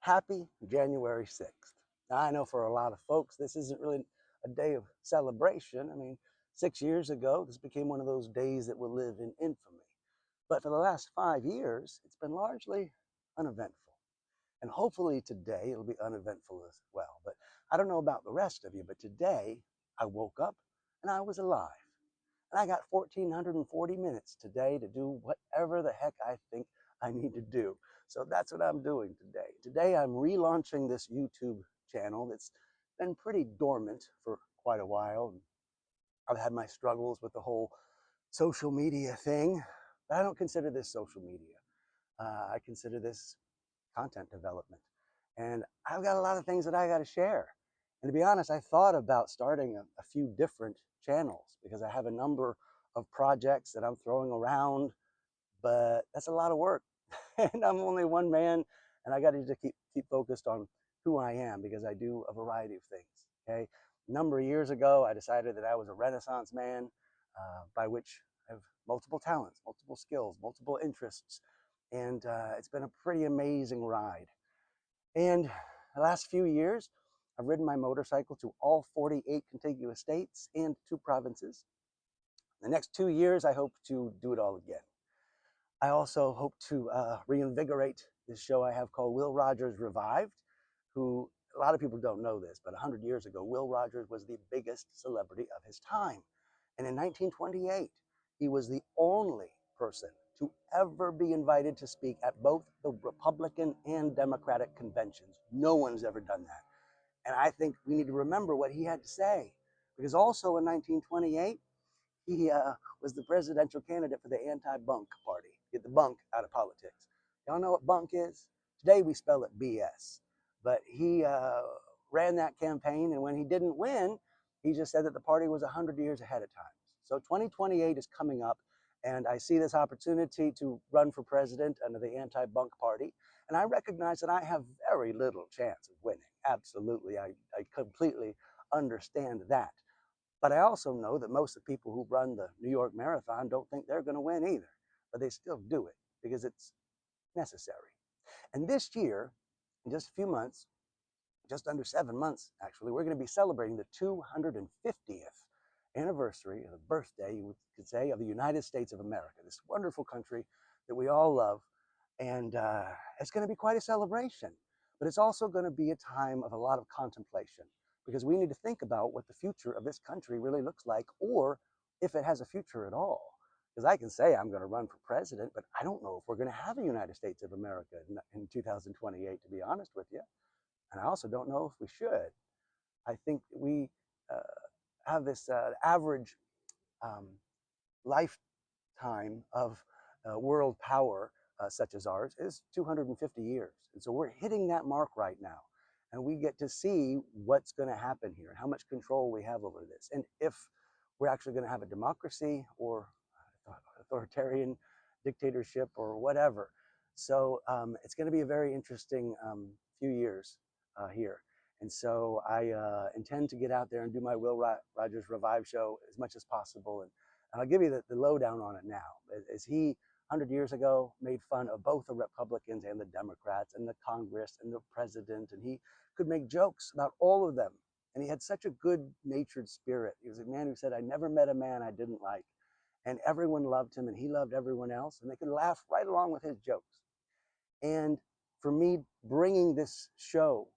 Happy January 6th. Now, I know for a lot of folks, this isn't really a day of celebration. I mean, 6 years ago, this became one of those days that will live in infamy. But for the last 5 years, it's been largely uneventful. And hopefully today it'll be uneventful as well. But I don't know about the rest of you, but today I woke up and I was alive. And I got 1,440 minutes today to do whatever the heck I think I need to do. So that's what I'm doing today. Today I'm relaunching this YouTube channel that's been pretty dormant for quite a while. I've had my struggles with the whole social media thing, but I don't consider this social media. I consider this content development. And I've got a lot of things that I got to share. And to be honest, I thought about starting a few different channels because I have a number of projects that I'm throwing around, but that's a lot of work. And I'm only one man, and I got to keep focused on who I am because I do a variety of things. Okay, a number of years ago, I decided that I was a Renaissance man, by which I have multiple talents, multiple skills, multiple interests, and it's been a pretty amazing ride. And the last few years, I've ridden my motorcycle to all 48 contiguous states and 2 provinces. The next 2 years, I hope to do it all again. I also hope to reinvigorate this show I have called Will Rogers Revived, who a lot of people don't know this, but 100 years ago, Will Rogers was the biggest celebrity of his time. And in 1928, he was the only person to ever be invited to speak at both the Republican and Democratic conventions. No one's ever done that. And I think we need to remember what he had to say. Because also in 1928, he was the presidential candidate for the anti-bunk party. Get the bunk out of politics. Y'all know what bunk is? Today we spell it BS. But he ran that campaign, and when he didn't win, he just said that the party was 100 years ahead of time. So 2028 is coming up, and I see this opportunity to run for president under the anti-bunk party. And I recognize that I have very little chance of winning. Absolutely. I completely understand that. But I also know that most of the people who run the New York Marathon don't think they're going to win either. But they still do it because it's necessary. And this year, in just a few months, just under 7 months actually, we're going to be celebrating the 250th anniversary of the birthday, you could say, of the United States of America, this wonderful country that we all love. And it's going to be quite a celebration. But it's also going to be a time of a lot of contemplation because we need to think about what the future of this country really looks like, or if it has a future at all. Because I can say I'm going to run for president, but I don't know if we're going to have a United States of America in 2028, to be honest with you. And I also don't know if we should. I think we uh, have this average um, lifetime of world power, such as ours, is 250 years. And so we're hitting that mark right now. And we get to see what's going to happen here and how much control we have over this. And if we're actually going to have a democracy or authoritarian dictatorship or whatever. So it's going to be a very interesting few years here. And so I intend to get out there and do my Will Rogers Revive show as much as possible. And I'll give you the lowdown on it now. As he, 100 years ago, made fun of both the Republicans and the Democrats and the Congress and the president. And he could make jokes about all of them. And he had such a good-natured spirit. He was a man who said, I never met a man I didn't like. And everyone loved him, and he loved everyone else. And they could laugh right along with his jokes. And for me, bringing this show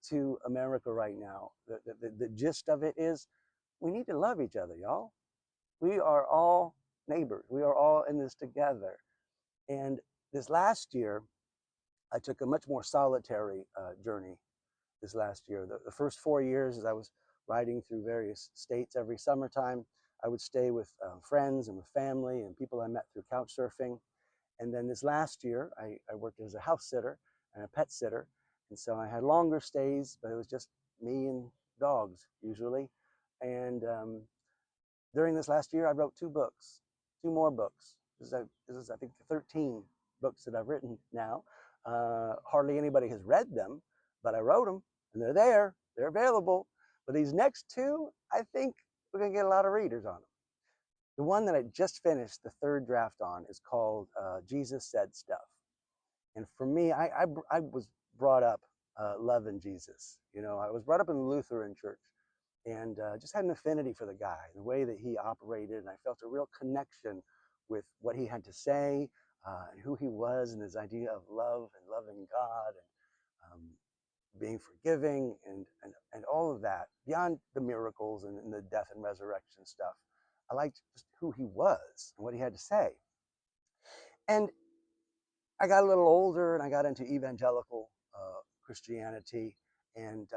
to America right now, the gist of it is we need to love each other, y'all. We are all neighbors. We are all in this together. And this last year, I took a much more solitary journey this last year. The first 4 years, as I was riding through various states every summertime, I would stay with friends and with family and people I met through couch surfing. And then this last year, I worked as a house sitter and a pet sitter. And so I had longer stays, but it was just me and dogs usually. And during this last year, I wrote 2 books, 2 more books. This is I think, 13 books that I've written now. Hardly anybody has read them, but I wrote them, and they're there. They're available. But these next 2, I think we're going to get a lot of readers on them. The one that I just finished the 3rd draft on is called Jesus Said Stuff. And for me, I was brought up loving Jesus. You know, I was brought up in the Lutheran church and just had an affinity for the guy, the way that he operated, and I felt a real connection with what he had to say and who he was, and his idea of love and loving God and being forgiving and all of that beyond the miracles and the death and resurrection stuff. I liked just who he was and what he had to say. And I got a little older and I got into evangelical Christianity. And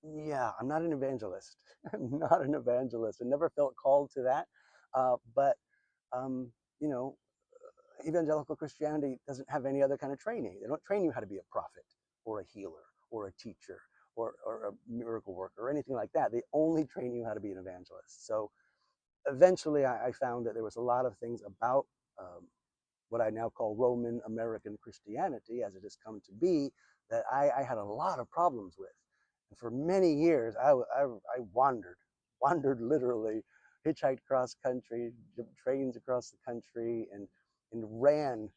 yeah, I'm not an evangelist. I'm not an evangelist. I never felt called to that. But, um, you know, evangelical Christianity doesn't have any other kind of training. They don't train you how to be a prophet or a healer or a teacher or a miracle worker or anything like that. They only train you how to be an evangelist. So eventually I found that there was a lot of things about what I now call Roman American Christianity, as it has come to be, that I had a lot of problems with. And for many years, I wandered literally, hitchhiked cross country, trains across the country, and ran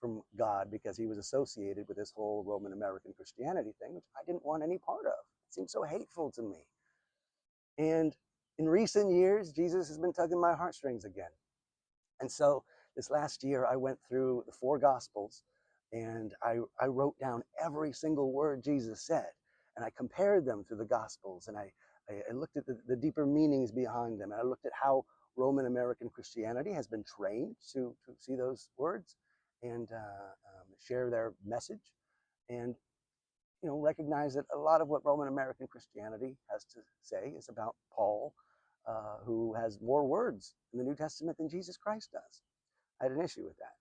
from God because he was associated with this whole Roman American Christianity thing, which I didn't want any part of. It seemed so hateful to me. And in recent years, Jesus has been tugging my heartstrings again. And so this last year, I went through the four Gospels and I wrote down every single word Jesus said. And I compared them through the Gospels and I looked at the deeper meanings behind them. And I looked at how Roman American Christianity has been trained to see those words and share their message. And you know, recognize that a lot of what Roman American Christianity has to say is about Paul, who has more words in the New Testament than Jesus Christ does. I had an issue with that.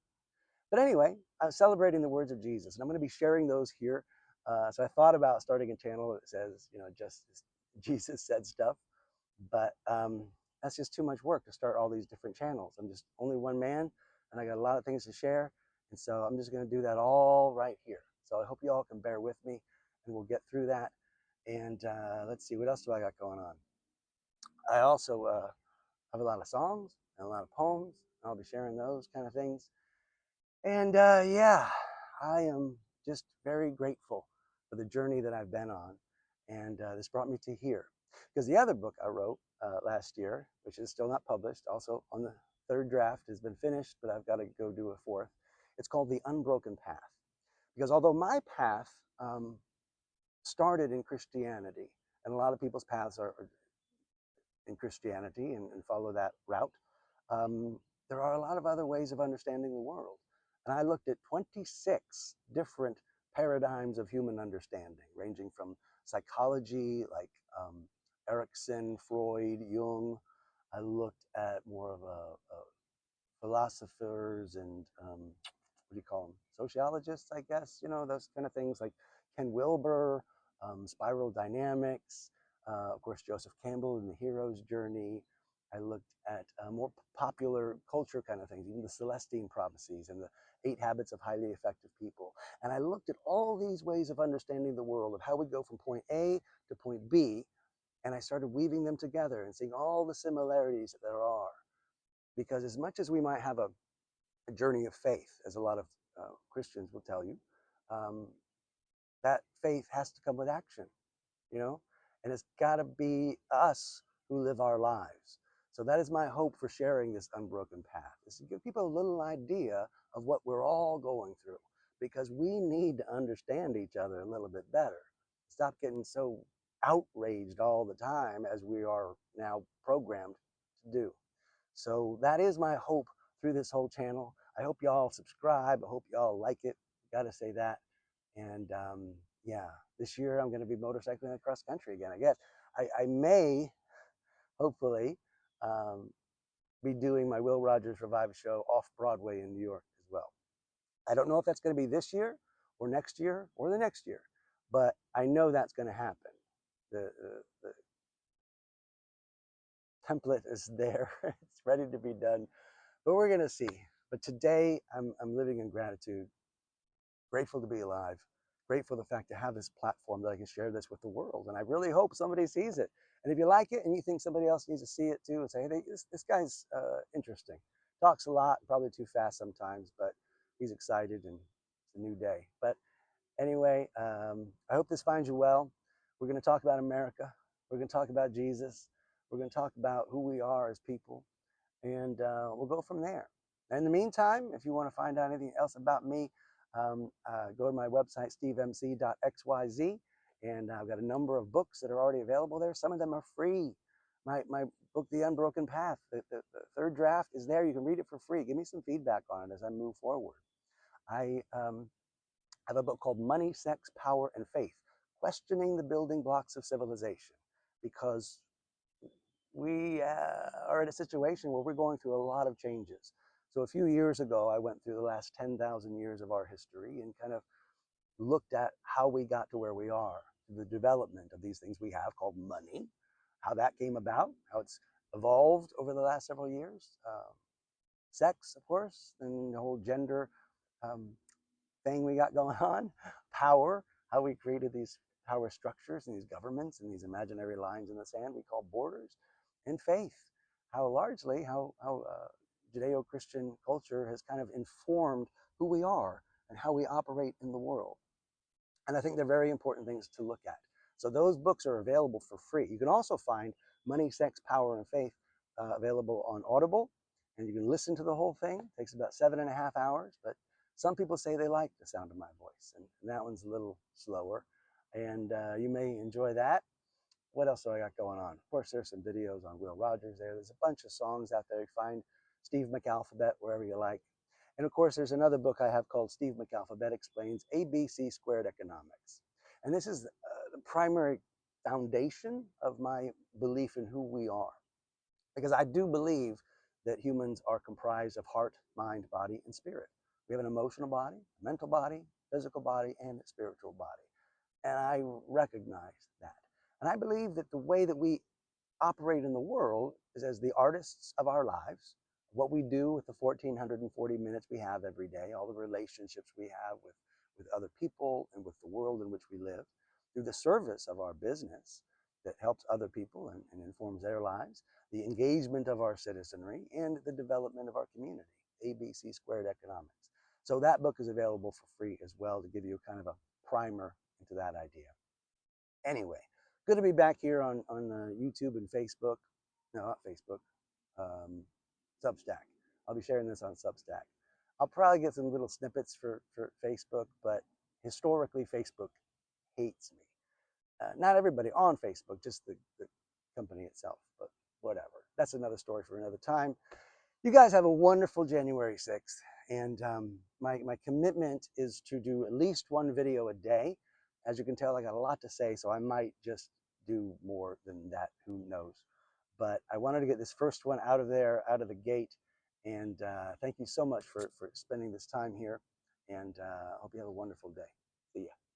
But anyway, I was celebrating the words of Jesus, and I'm going to be sharing those here. So I thought about starting a channel that says, you know, just Jesus said stuff, but that's just too much work to start all these different channels. I'm just only one man, and I got a lot of things to share, and so I'm just going to do that all right here. So I hope you all can bear with me, and we'll get through that. And let's see, what else do I got going on? I also have a lot of songs and a lot of poems. I'll be sharing those kind of things. And yeah, I am just very grateful for the journey that I've been on. And this brought me to here. Because the other book I wrote last year, which is still not published, also on the third draft, has been finished, but I've got to go do a fourth. It's called The Unbroken Path. Because although my path started in Christianity, and a lot of people's paths are in Christianity and follow that route, there are a lot of other ways of understanding the world. And I looked at 26 different paradigms of human understanding, ranging from psychology, like Erikson, Freud, Jung. I looked at more of a philosophers and what do you call them? Sociologists, I guess, you know, those kind of things like Ken Wilber, spiral dynamics, of course, Joseph Campbell in The Hero's Journey. I looked at more popular culture kind of things, even the Celestine prophecies and the 8 Habits of Highly Effective People. And I looked at all these ways of understanding the world, of how we go from point A to point B, and I started weaving them together and seeing all the similarities that there are. Because as much as we might have a journey of faith, as a lot of Christians will tell you, that faith has to come with action, you know, and it's got to be us who live our lives. So that is my hope for sharing this unbroken path, is to give people a little idea of what we're all going through, because we need to understand each other a little bit better. Stop getting so outraged all the time as we are now programmed to do. So that is my hope through this whole channel. I hope y'all subscribe. I hope y'all like it. Gotta say that. And yeah, this year I'm going to be motorcycling across country again, I guess. I may, hopefully, be doing my Will Rogers Revive show off Broadway in New York as well. I don't know if that's going to be this year or next year or the next year, but I know that's going to happen. The template is there. It's ready to be done, but we're going to see. But today I'm living in gratitude, grateful to be alive, grateful for the fact to have this platform that I can share this with the world. And I really hope somebody sees it. And if you like it and you think somebody else needs to see it too, and say, hey, this guy's interesting. Talks a lot, probably too fast sometimes, but he's excited and it's a new day. But Anyway, I hope this finds you well. We're going to talk about America. We're going to talk about Jesus. We're going to talk about who we are as people, and we'll go from there. In the meantime, if you want to find out anything else about me, go to my website, stevemc.xyz, and I've got a number of books that are already available there. Some of them are free. My book, The Unbroken Path, the third draft is there. You can read it for free. Give me some feedback on it as I move forward. I have a book called Money, Sex, Power, and Faith, Questioning the Building Blocks of Civilization, because we are in a situation where we're going through a lot of changes. So a few years ago, I went through the last 10,000 years of our history and kind of looked at how we got to where we are, the development of these things we have called money, how that came about, how it's evolved over the last several years, sex, of course, and the whole gender um, thing we got going on, power, how we created these power structures and these governments and these imaginary lines in the sand we call borders, and faith, how largely how Judeo-Christian culture has kind of informed who we are and how we operate in the world. And I think they're very important things to look at. So those books are available for free. You can also find Money, Sex, Power, and Faith available on Audible, and you can listen to the whole thing. It takes about 7.5 hours, but some people say they like the sound of my voice, and that one's a little slower, and you may enjoy that. What else do I got going on? Of course, there's some videos on Will Rogers there. There's a bunch of songs out there. You find Steve McAlphabet wherever you like. And of course, there's another book I have called Steve McAlphabet Explains ABC Squared Economics. And this is the primary foundation of my belief in who we are. Because I do believe that humans are comprised of heart, mind, body, and spirit. We have an emotional body, mental body, physical body, and a spiritual body. And I recognize that. And I believe that the way that we operate in the world is as the artists of our lives, what we do with the 1,440 minutes we have every day, all the relationships we have with other people and with the world in which we live, through the service of our business that helps other people and informs their lives, the engagement of our citizenry, and the development of our community, ABC Squared Economics. So that book is available for free as well to give you kind of a primer into that idea. Anyway, good to be back here on YouTube and Facebook. No, not Facebook. Substack. I'll be sharing this on Substack. I'll probably get some little snippets for Facebook, but historically, Facebook hates me. Not everybody on Facebook, just the company itself, but whatever. That's another story for another time. You guys have a wonderful January 6th, and my commitment is to do at least one video a day. As you can tell, I got a lot to say, so I might just do more than that, who knows. But I wanted to get this first one out of there, out of the gate, and thank you so much for spending this time here, and I hope you have a wonderful day. See ya.